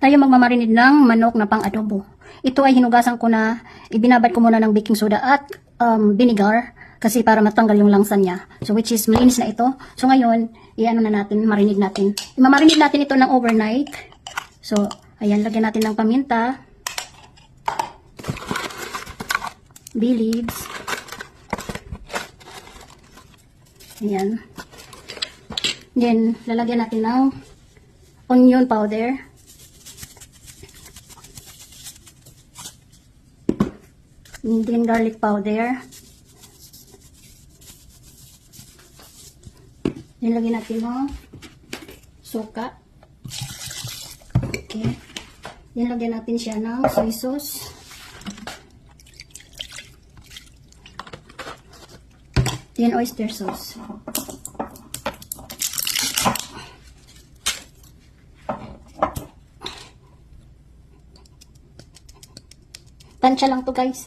Tayo magmamarinid ng manok na pang-adobo. Ito ay hinugasan ko na, ibinabad ko muna ng baking soda at vinegar kasi para matanggal yung langsa niya. So which is malinis na ito. So ngayon, iano na natin, marinid natin. Imamarinid natin ito ng overnight. So ayan, lagyan natin ng paminta, bay leaves. Ayan. Then lalagyan natin ng onion powder. Then garlic powder. Then lagyan natin ng suka. Okay. Then lagyan natin siya ng soy sauce. Then oyster sauce. Tansya lang to guys.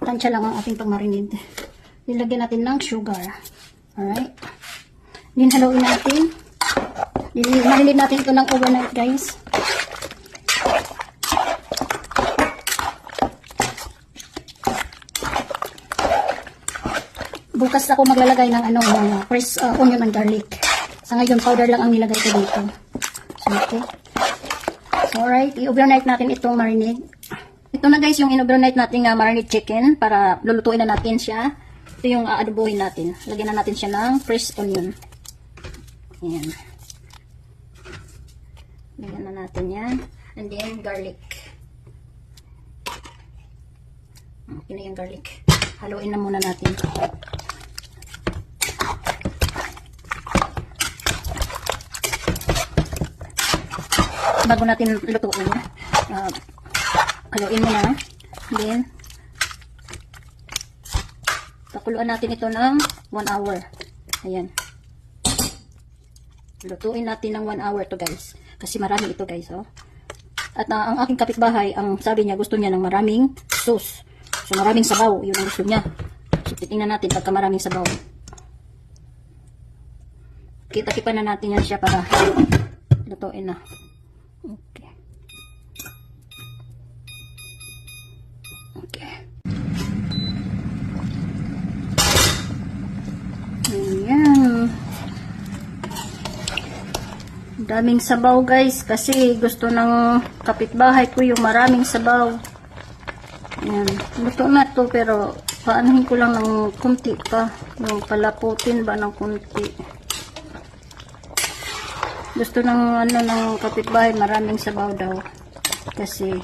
Tansya lang ang ating pang-marinade. Nilagyan natin ng sugar. Alright. Then haluin natin. Marinade natin ito ng overnight guys. Bukas ako maglalagay ng fresh onion and garlic. Sa ngayon powder lang ang nilagay ko dito. So okay. So alright, i-overnight natin itong marinade. Ito na guys yung in-overnight natin marinade chicken para lulutuin na natin siya. Ito yung aadobohin natin. Lagyan na natin siya ng fresh onion. Ayan. Lagyan na natin yan. And then garlic. Okay na yung garlic. Haluin na muna natin. Bago natin lutuin, haluin muna. Then pakuluan natin ito ng 1 hour. Ayan. Lutuin natin ng 1 hour to guys. Kasi marami ito guys. Oh. At ang aking kapitbahay, ang sabi niya gusto niya ng maraming sauce. So maraming sabaw. Yun ang gusto niya. So titingnan natin pagka maraming sabaw. Kita-kipan na natin yan siya para lutuin na. Okay. Okay. Ayan. Daming sabaw guys kasi gusto ng kapitbahay ko yung maraming sabaw. Ayan. Luto na to pero paanahin ko lang ng kunti pa. Yung palaputin ba ng kunti. Gusto ng ng kapitbahay maraming sabaw daw. Kasi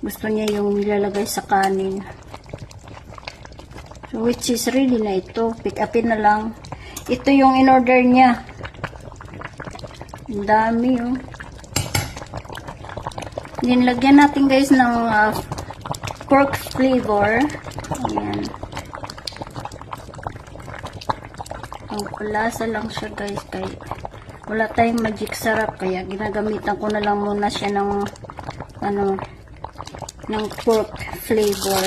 gusto niya yung nilalagay sa kanin. So which is ready na ito. Pick upin na lang. Ito yung in-order niya. Ang dami oh. Then lagyan natin guys ng pork flavor. Ayan. Ang kulasa lang siya guys. Kaya wala tayong magic sarap. Kaya ginagamitan ko na lang muna siya ng ng pork flavor.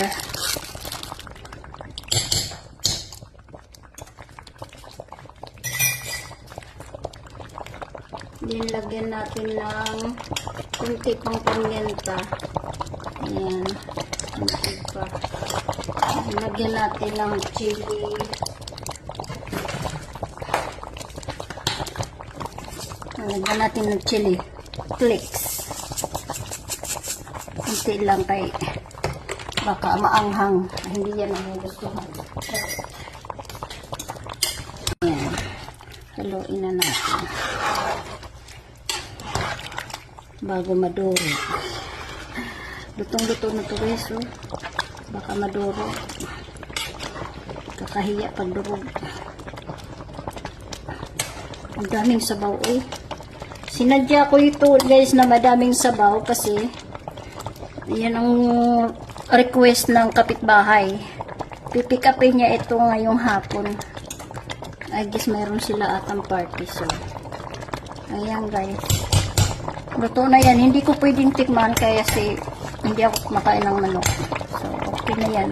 Then lagyan natin ng kunti pang paminta. Ayan. Kunti pa. Lagyan natin ng chili. Lagyan natin ng chili flakes. Kunti lang kay baka maanghang. Hindi yan ang gustuhan. Ayan. Haluin na natin. Bago maduro. Lutong-luto na ito guys. Oh. Baka maduro. Kakahiya pag durog. Ang daming sabaw eh. Sinadya ko ito guys na madaming sabaw kasi yan ang request ng kapitbahay. Pipick upin niya ito ngayong hapon. I guess mayroon sila atang party. So, ayan guys. Luto na yan. Hindi ko pwedeng tikman kaya hindi ako kumakain ng manok. So, okay na yan.